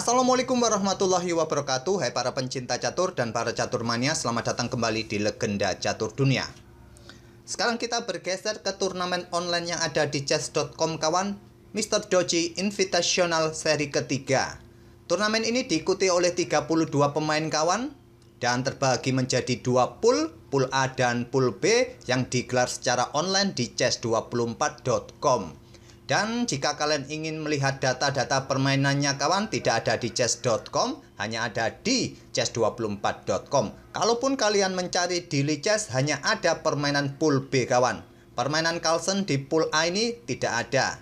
Assalamualaikum warahmatullahi wabarakatuh. Hai para pencinta catur dan para caturmania, selamat datang kembali di Legenda Catur Dunia. Sekarang kita bergeser ke turnamen online yang ada di chess.com kawan, Mr. Doji Invitational seri ketiga. Turnamen ini diikuti oleh 32 pemain kawan dan terbagi menjadi dua pool A dan pool B yang digelar secara online di chess24.com. Dan jika kalian ingin melihat data-data permainannya kawan, tidak ada di chess.com, hanya ada di chess24.com. Kalaupun kalian mencari di Lichess, hanya ada permainan pool B kawan. Permainan Carlsen di pool A ini tidak ada.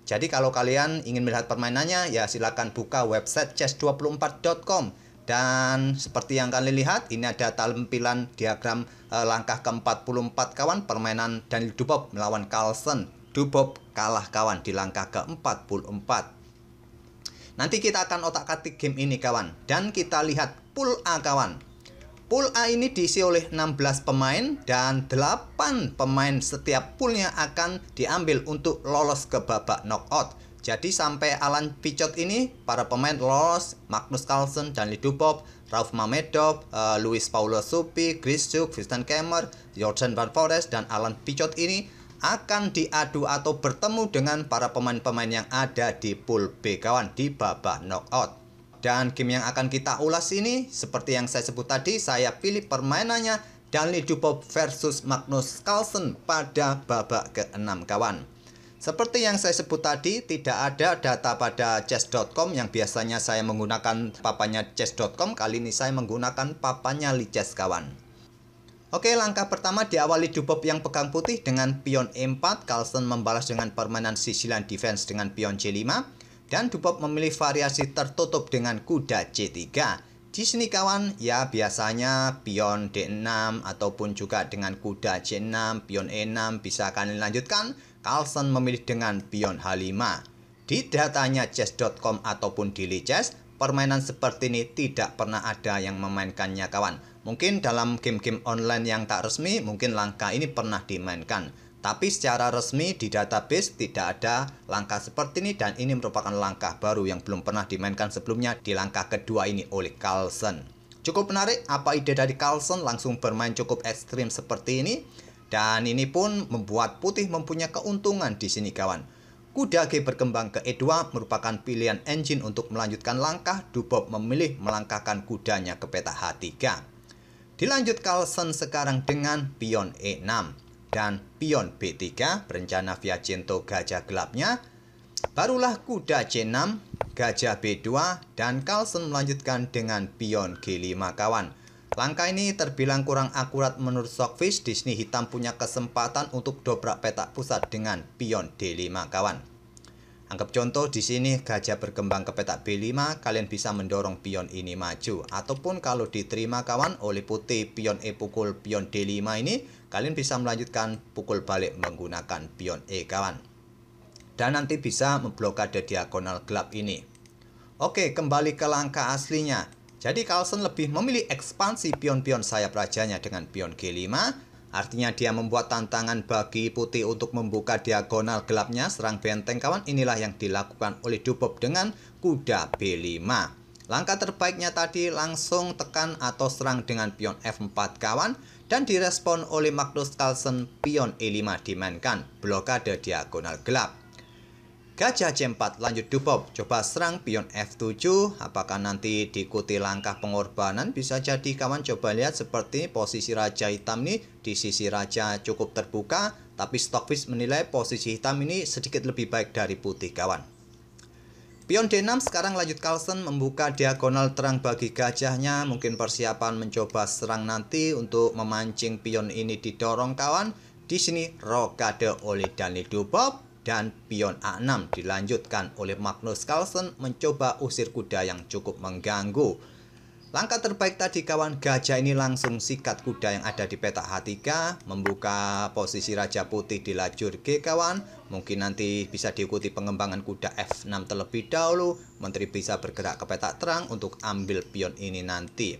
Jadi kalau kalian ingin melihat permainannya, ya silakan buka website chess24.com. Dan seperti yang kalian lihat, ini ada tampilan diagram langkah ke-44 kawan, permainan Daniil Dubov melawan Carlsen. Dubov kalah kawan di langkah ke-44. Nanti kita akan otak-atik game ini kawan. Dan kita lihat pool A kawan. Pool A ini diisi oleh 16 pemain dan 8 pemain setiap poolnya akan diambil untuk lolos ke babak knockout. Jadi sampai Alan Pichot ini, para pemain lolos: Magnus Carlsen, Daniil Dubov, Rauf Mamedov, Luis Paulo Supi, Grischuk, Vincent Keymer, Jordan Van Forest, dan Alan Pichot ini akan diadu atau bertemu dengan para pemain-pemain yang ada di pool B kawan di babak knockout. Dan game yang akan kita ulas ini, seperti yang saya sebut tadi, saya pilih permainannya Daniil Dubov versus Magnus Carlsen pada babak ke-6 kawan. Seperti yang saya sebut tadi, tidak ada data pada chess.com yang biasanya saya menggunakan papannya chess.com. Kali ini saya menggunakan papannya Lichess kawan. Oke, langkah pertama diawali Dubov yang pegang putih dengan pion E4. Carlsen membalas dengan permainan Sicilian defense dengan pion C5. Dan Dubov memilih variasi tertutup dengan kuda C3. Di sini kawan, ya biasanya pion D6 ataupun juga dengan kuda C6, pion E6 bisa kalian lanjutkan. Carlsen memilih dengan pion H5. Di datanya chess.com ataupun di Lichess, permainan seperti ini tidak pernah ada yang memainkannya kawan. Mungkin dalam game-game online yang tak resmi, mungkin langkah ini pernah dimainkan. Tapi secara resmi di database tidak ada langkah seperti ini, dan ini merupakan langkah baru yang belum pernah dimainkan sebelumnya di langkah kedua ini oleh Carlsen. Cukup menarik, apa ide dari Carlsen langsung bermain cukup ekstrim seperti ini. Dan ini pun membuat putih mempunyai keuntungan di sini kawan. Kuda G berkembang ke E2 merupakan pilihan engine untuk melanjutkan langkah. Dubov memilih melangkahkan kudanya ke peta H3. Dilanjut Carlsen sekarang dengan pion E6 dan pion B3 berencana Vajchenko gajah gelapnya. Barulah kuda C6, gajah B2, dan Carlsen melanjutkan dengan pion G5 kawan. Langkah ini terbilang kurang akurat menurut Stockfish. Di sini hitam punya kesempatan untuk dobrak petak pusat dengan pion D5 kawan. Anggap contoh di sini gajah berkembang ke petak B5, kalian bisa mendorong pion ini maju. Ataupun kalau diterima kawan oleh putih pion E pukul pion D5 ini, kalian bisa melanjutkan pukul balik menggunakan pion E kawan. Dan nanti bisa memblokade diagonal gelap ini. Oke, kembali ke langkah aslinya. Jadi Carlsen lebih memilih ekspansi pion-pion sayap rajanya dengan pion G5. Artinya dia membuat tantangan bagi putih untuk membuka diagonal gelapnya, serang benteng kawan. Inilah yang dilakukan oleh Dubov dengan kuda B5. Langkah terbaiknya tadi langsung tekan atau serang dengan pion F4 kawan. Dan direspon oleh Magnus Carlsen, pion E5 dimainkan, blokade diagonal gelap. Gajah C4 lanjut Dubov, coba serang pion F7. Apakah nanti diikuti langkah pengorbanan? Bisa jadi kawan, coba lihat seperti posisi raja hitam ini. Di sisi raja cukup terbuka, tapi Stockfish menilai posisi hitam ini sedikit lebih baik dari putih kawan. Pion D6 sekarang lanjut Carlsen membuka diagonal terang bagi gajahnya. Mungkin persiapan mencoba serang nanti untuk memancing pion ini didorong kawan. Di sini rokade oleh Daniil Dubov. Dan pion A6 dilanjutkan oleh Magnus Carlsen mencoba usir kuda yang cukup mengganggu. Langkah terbaik tadi kawan, gajah ini langsung sikat kuda yang ada di peta H3. Membuka posisi raja putih di lajur G kawan. Mungkin nanti bisa diikuti pengembangan kuda F6 terlebih dahulu. Menteri bisa bergerak ke peta terang untuk ambil pion ini nanti.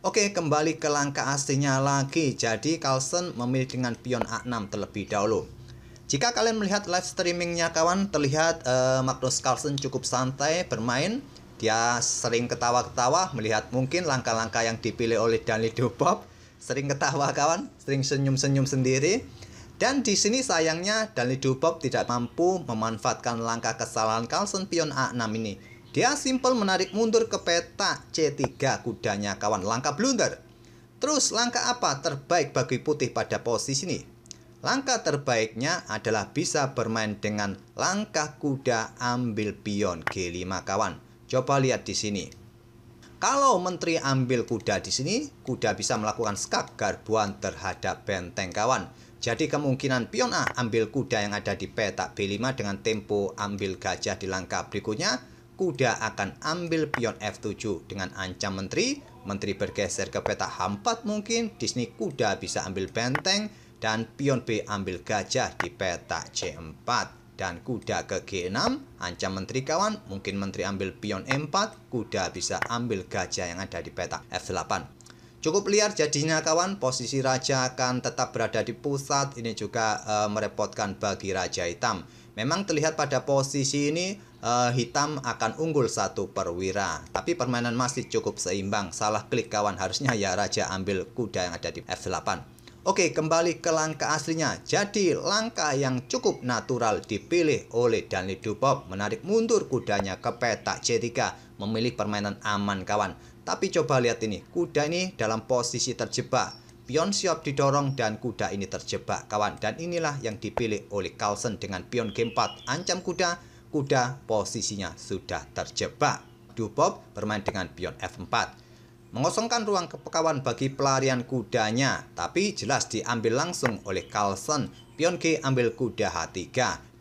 Oke, kembali ke langkah aslinya lagi. Jadi Carlsen memilih dengan pion A6 terlebih dahulu. Jika kalian melihat live streamingnya kawan, terlihat Magnus Carlsen cukup santai bermain. Dia sering ketawa-ketawa melihat mungkin langkah-langkah yang dipilih oleh Daniel Dubov. Sering ketawa kawan, sering senyum-senyum sendiri. Dan di sini sayangnya Daniel Dubov tidak mampu memanfaatkan langkah kesalahan Carlsen pion A6 ini. Dia simpel menarik mundur ke petak C3 kudanya kawan, langkah blunder. Terus langkah apa terbaik bagi putih pada posisi ini? Langkah terbaiknya adalah bisa bermain dengan langkah kuda ambil pion G5 kawan. Coba lihat di sini. Kalau menteri ambil kuda di sini, kuda bisa melakukan skak garbuan terhadap benteng kawan. Jadi kemungkinan pion A ambil kuda yang ada di petak B5 dengan tempo ambil gajah di langkah berikutnya, kuda akan ambil pion F7 dengan ancam menteri. Menteri bergeser ke petak H4 mungkin. Di sini kuda bisa ambil benteng dan pion B ambil gajah di petak C4. Dan kuda ke G6, ancam menteri kawan, mungkin menteri ambil pion E4, kuda bisa ambil gajah yang ada di petak F8. Cukup liar jadinya kawan, posisi raja akan tetap berada di pusat, ini juga merepotkan bagi raja hitam. Memang terlihat pada posisi ini hitam akan unggul 1 perwira, tapi permainan masih cukup seimbang, salah klik kawan, harusnya ya raja ambil kuda yang ada di F8. Oke, kembali ke langkah aslinya. Jadi, langkah yang cukup natural dipilih oleh Daniel Dubov, menarik mundur kudanya ke petak C3, memilih permainan aman kawan. Tapi coba lihat ini, kuda ini dalam posisi terjebak. Pion siap didorong dan kuda ini terjebak kawan. Dan inilah yang dipilih oleh Carlsen dengan pion G4. Ancam kuda, kuda posisinya sudah terjebak. Dubov bermain dengan pion F4. Mengosongkan ruang kawan bagi pelarian kudanya, tapi jelas diambil langsung oleh Carlsen. Pion G ambil kuda H3.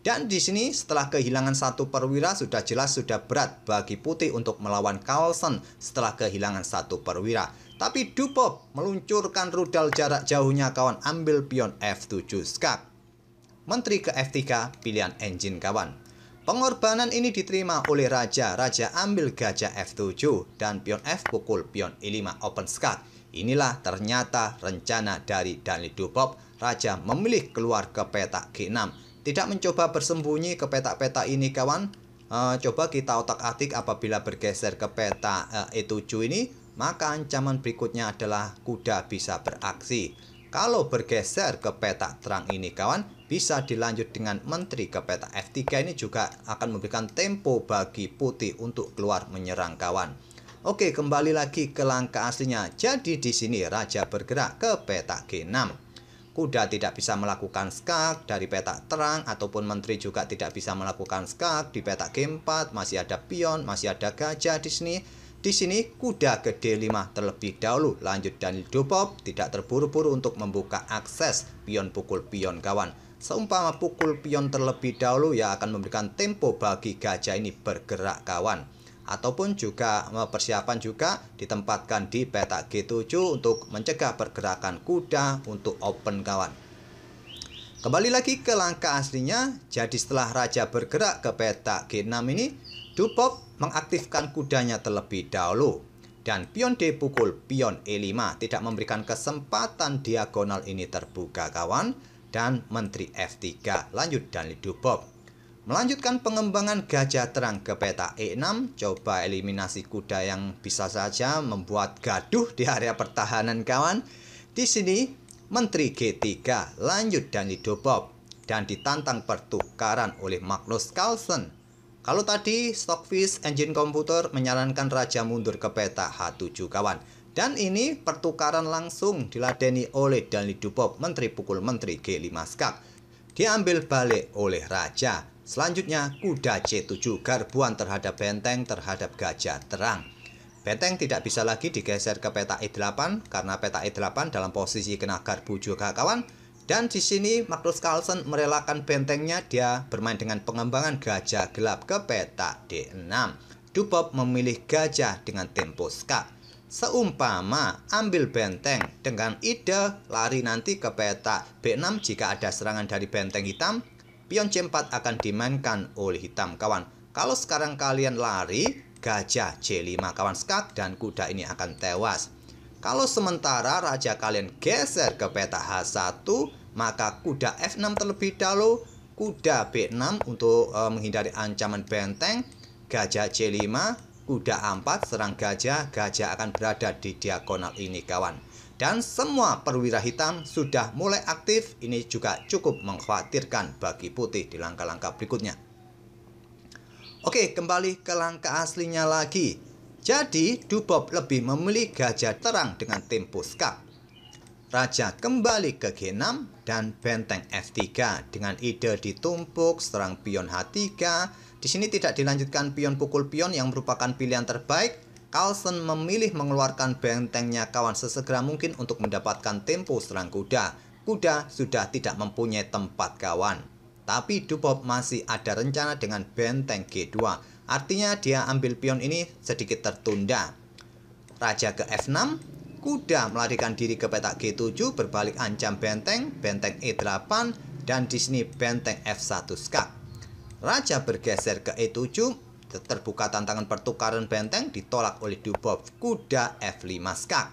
Dan di sini setelah kehilangan 1 perwira sudah jelas sudah berat bagi putih untuk melawan Carlsen setelah kehilangan 1 perwira. Tapi Dubov meluncurkan rudal jarak jauhnya kawan, ambil pion F7 skak. Menteri ke F3 pilihan engine kawan. Pengorbanan ini diterima oleh raja. Raja ambil gajah F7 dan pion F pukul pion E5 open skak. Inilah ternyata rencana dari Daniel Dubov. Raja memilih keluar ke petak G6. Tidak mencoba bersembunyi ke petak-petak ini kawan. Coba kita otak-atik apabila bergeser ke petak E7 ini, maka ancaman berikutnya adalah kuda bisa beraksi. Kalau bergeser ke petak terang ini kawan, bisa dilanjut dengan menteri ke petak F3, ini juga akan memberikan tempo bagi putih untuk keluar menyerang kawan. Oke, kembali lagi ke langkah aslinya. Jadi di sini raja bergerak ke petak G6. Kuda tidak bisa melakukan skak dari petak terang, ataupun menteri juga tidak bisa melakukan skak di petak G4. Masih ada pion, masih ada gajah di sini. Di sini kuda ke D5 terlebih dahulu. Lanjut Daniel Dubov tidak terburu-buru untuk membuka akses pion pukul pion kawan. Seumpama pukul pion terlebih dahulu ya akan memberikan tempo bagi gajah ini bergerak kawan. Ataupun juga persiapan juga ditempatkan di petak G7 untuk mencegah pergerakan kuda untuk open kawan. Kembali lagi ke langkah aslinya. Jadi setelah raja bergerak ke petak G6 ini, Dubov mengaktifkan kudanya terlebih dahulu. Dan pion D pukul pion E5 tidak memberikan kesempatan diagonal ini terbuka kawan. Dan menteri F3 lanjut Daniel Dubov. Melanjutkan pengembangan gajah terang ke petak E6. Coba eliminasi kuda yang bisa saja membuat gaduh di area pertahanan kawan. Di sini menteri G3 lanjut Daniel Dubov. Dan ditantang pertukaran oleh Magnus Carlsen. Kalau tadi Stockfish engine komputer menyarankan raja mundur ke petak H7 kawan. Dan ini pertukaran langsung diladeni oleh Daniel Dubov, menteri pukul menteri G5 skak. Diambil balik oleh raja. Selanjutnya kuda C7 garbuan terhadap benteng terhadap gajah terang. Benteng tidak bisa lagi digeser ke petak E8 karena petak E8 dalam posisi kena garbu juga kawan. Dan di sini Magnus Carlsen merelakan bentengnya, dia bermain dengan pengembangan gajah gelap ke petak D6. Dubov memilih gajah dengan tempo skak. Seumpama ambil benteng dengan ide lari nanti ke petak B6 jika ada serangan dari benteng hitam, pion C4 akan dimainkan oleh hitam kawan. Kalau sekarang kalian lari, gajah C5 kawan skak dan kuda ini akan tewas. Kalau sementara raja kalian geser ke petak H1, maka kuda F6 terlebih dahulu, kuda B6 untuk menghindari ancaman benteng, gajah C5, kuda A4 serang gajah, gajah akan berada di diagonal ini kawan. Dan semua perwira hitam sudah mulai aktif, ini juga cukup mengkhawatirkan bagi putih di langkah-langkah berikutnya. Oke, kembali ke langkah aslinya lagi. Jadi, Dubob lebih memilih gajah terang dengan tempo skak. Raja kembali ke G6 dan benteng F3 dengan ide ditumpuk serang pion H3. Di sini tidak dilanjutkan pion pukul pion yang merupakan pilihan terbaik. Carlsen memilih mengeluarkan bentengnya kawan sesegera mungkin untuk mendapatkan tempo serang kuda. Kuda sudah tidak mempunyai tempat kawan. Tapi Dubob masih ada rencana dengan benteng G2. Artinya dia ambil pion ini sedikit tertunda. Raja ke F6, kuda melarikan diri ke petak G7 berbalik ancam benteng E8 dan di sini benteng F1 skak. Raja bergeser ke E7. Terbuka tantangan pertukaran benteng ditolak oleh Dubob, kuda F5 skak.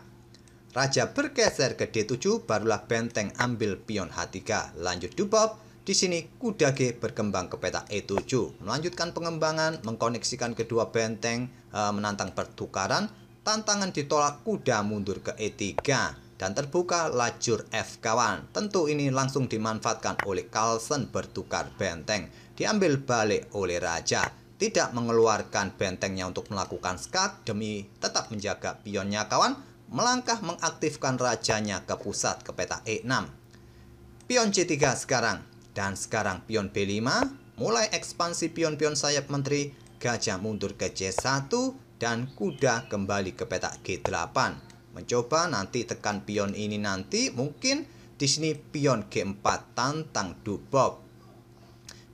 Raja bergeser ke D7, barulah benteng ambil pion H3. Lanjut Dubob, di sini kuda G berkembang ke petak E7, melanjutkan pengembangan, mengkoneksikan kedua benteng, menantang pertukaran. Tantangan ditolak, kuda mundur ke E3 dan terbuka lajur F kawan. Tentu ini langsung dimanfaatkan oleh Carlsen, bertukar benteng, diambil balik oleh raja. Tidak mengeluarkan bentengnya untuk melakukan skak demi tetap menjaga pionnya kawan, melangkah mengaktifkan rajanya ke pusat ke petak E6. Pion C3 sekarang, dan sekarang pion B5, mulai ekspansi pion-pion sayap menteri, gajah mundur ke C1 dan kuda kembali ke petak G8. Mencoba nanti tekan pion ini nanti, mungkin di sini pion G4 tantang Dubob.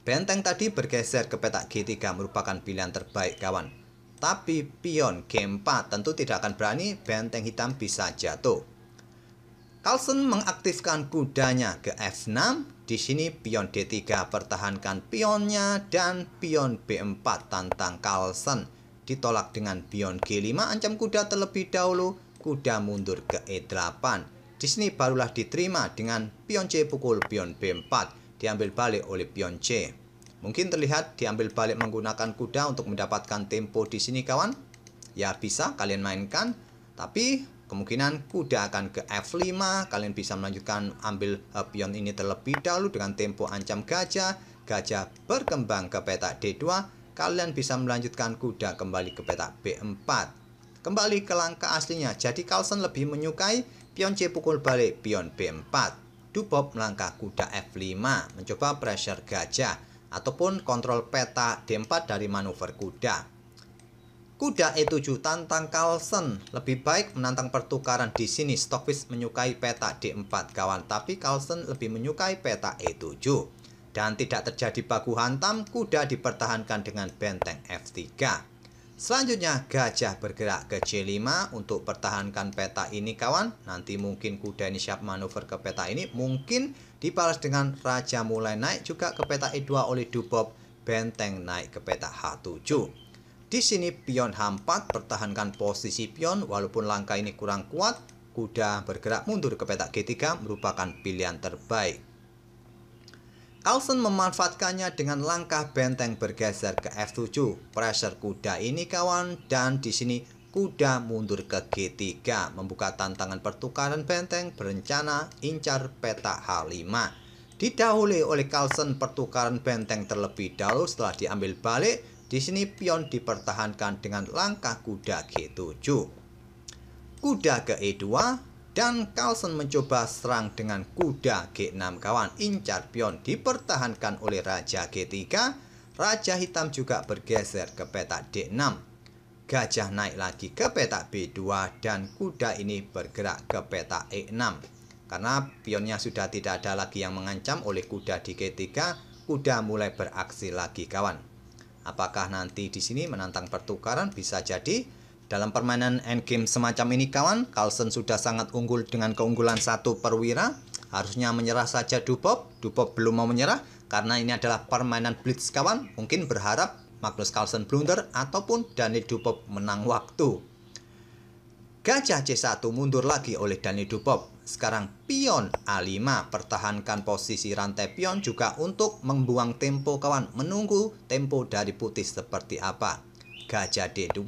Benteng tadi bergeser ke petak G3 merupakan pilihan terbaik kawan. Tapi pion G4 tentu tidak akan berani, benteng hitam bisa jatuh. Carlsen mengaktifkan kudanya ke F6. Di sini pion D3 pertahankan pionnya dan pion B4 tantang Carlsen. Ditolak dengan pion G5 ancam kuda terlebih dahulu, kuda mundur ke E8. Di sini barulah diterima dengan pion C pukul pion B4. Diambil balik oleh pion C. Mungkin terlihat diambil balik menggunakan kuda untuk mendapatkan tempo di sini kawan. Ya bisa kalian mainkan, tapi kemungkinan kuda akan ke F5. Kalian bisa melanjutkan ambil pion ini terlebih dahulu dengan tempo ancam gajah. Gajah berkembang ke petak D2. Kalian bisa melanjutkan kuda kembali ke petak B4. Kembali ke langkah aslinya. Jadi Carlsen lebih menyukai pion C pukul balik pion B4. Dubob melangkah kuda F5, mencoba pressure gajah, ataupun kontrol peta D4 dari manuver kuda. Kuda E7 tantang Carlsen, lebih baik menantang pertukaran di sini. Stockfish menyukai peta D4 kawan, tapi Carlsen lebih menyukai peta E7. Dan tidak terjadi baku hantam, kuda dipertahankan dengan benteng F3. Selanjutnya gajah bergerak ke C5 untuk pertahankan peta ini kawan. Nanti mungkin kuda ini siap manuver ke peta ini. Mungkin dibalas dengan raja mulai naik juga ke peta E2 oleh Dubob. Benteng naik ke peta H7. Di sini pion H4 pertahankan posisi pion. Walaupun langkah ini kurang kuat, kuda bergerak mundur ke peta G3 merupakan pilihan terbaik. Carlsen memanfaatkannya dengan langkah benteng bergeser ke F7. Pressure kuda ini kawan, dan di sini kuda mundur ke G3, membuka tantangan pertukaran benteng, berencana incar peta H5. Didahului oleh Carlsen pertukaran benteng terlebih dahulu. Setelah diambil balik, di sini pion dipertahankan dengan langkah kuda G7. Kuda ke E2. Dan Carlsen mencoba serang dengan kuda G6 kawan. Incar pion dipertahankan oleh raja G3. Raja hitam juga bergeser ke petak D6. Gajah naik lagi ke petak B2 dan kuda ini bergerak ke petak E6. Karena pionnya sudah tidak ada lagi yang mengancam oleh kuda di G3, kuda mulai beraksi lagi kawan. Apakah nanti di sini menantang pertukaran? Bisa jadi. Dalam permainan endgame semacam ini kawan, Carlsen sudah sangat unggul dengan keunggulan 1 perwira. Harusnya menyerah saja Dubob. Dubob belum mau menyerah karena ini adalah permainan blitz kawan. Mungkin berharap Magnus Carlsen blunder ataupun Daniel Dubob menang waktu. Gajah C1 mundur lagi oleh Daniel Dubob. Sekarang pion A5, pertahankan posisi rantai pion juga untuk membuang tempo kawan. Menunggu tempo dari putih seperti apa. gajah D2.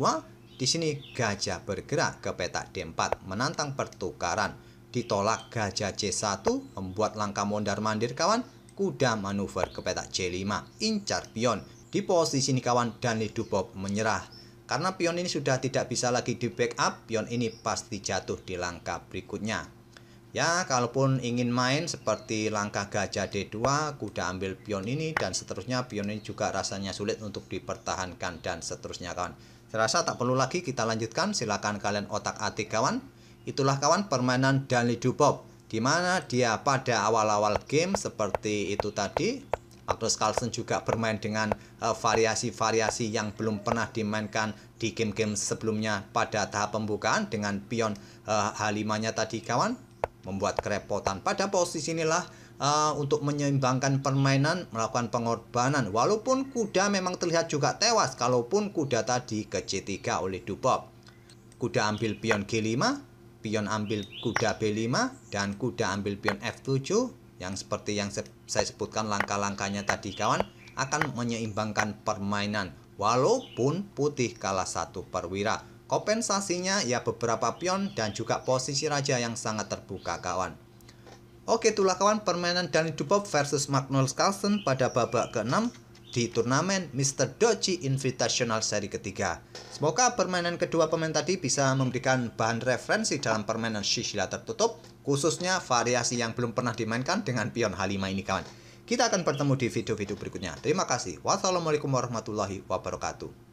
Di sini gajah bergerak ke petak D4 menantang pertukaran. Ditolak gajah C1 membuat langkah mondar-mandir kawan. Kuda manuver ke petak C5, incar pion. Di posisi ini kawan, Danilly Dubov menyerah. Karena pion ini sudah tidak bisa lagi di backup, pion ini pasti jatuh di langkah berikutnya. Ya, kalaupun ingin main seperti langkah gajah D2, kuda ambil pion ini dan seterusnya, pion ini juga rasanya sulit untuk dipertahankan dan seterusnya kawan. Saya rasa tak perlu lagi kita lanjutkan, silakan kalian otak-atik kawan. Itulah kawan permainan Danilly Dubov, di mana dia pada awal-awal game seperti itu tadi. Magnus Carlsen juga bermain dengan variasi-variasi yang belum pernah dimainkan di game-game sebelumnya pada tahap pembukaan dengan pion H5-nya tadi kawan, membuat kerepotan. Pada posisi inilah untuk menyeimbangkan permainan melakukan pengorbanan, walaupun kuda memang terlihat juga tewas kalaupun kuda tadi ke C3 oleh Dubov. Kuda ambil pion G5, pion ambil kuda B5, dan kuda ambil pion F7, yang seperti yang saya sebutkan langkah-langkahnya tadi kawan, akan menyeimbangkan permainan walaupun putih kalah 1 perwira. Kompensasinya ya beberapa pion dan juga posisi raja yang sangat terbuka kawan. Oke, itulah kawan permainan Danilly Dubov versus Magnus Carlsen pada babak ke-6 di turnamen Mr. Doji Invitational seri ketiga. Semoga permainan kedua pemain tadi bisa memberikan bahan referensi dalam permainan Sisilia tertutup, khususnya variasi yang belum pernah dimainkan dengan pion H5 ini kawan. Kita akan bertemu di video-video berikutnya. Terima kasih. Wassalamualaikum warahmatullahi wabarakatuh.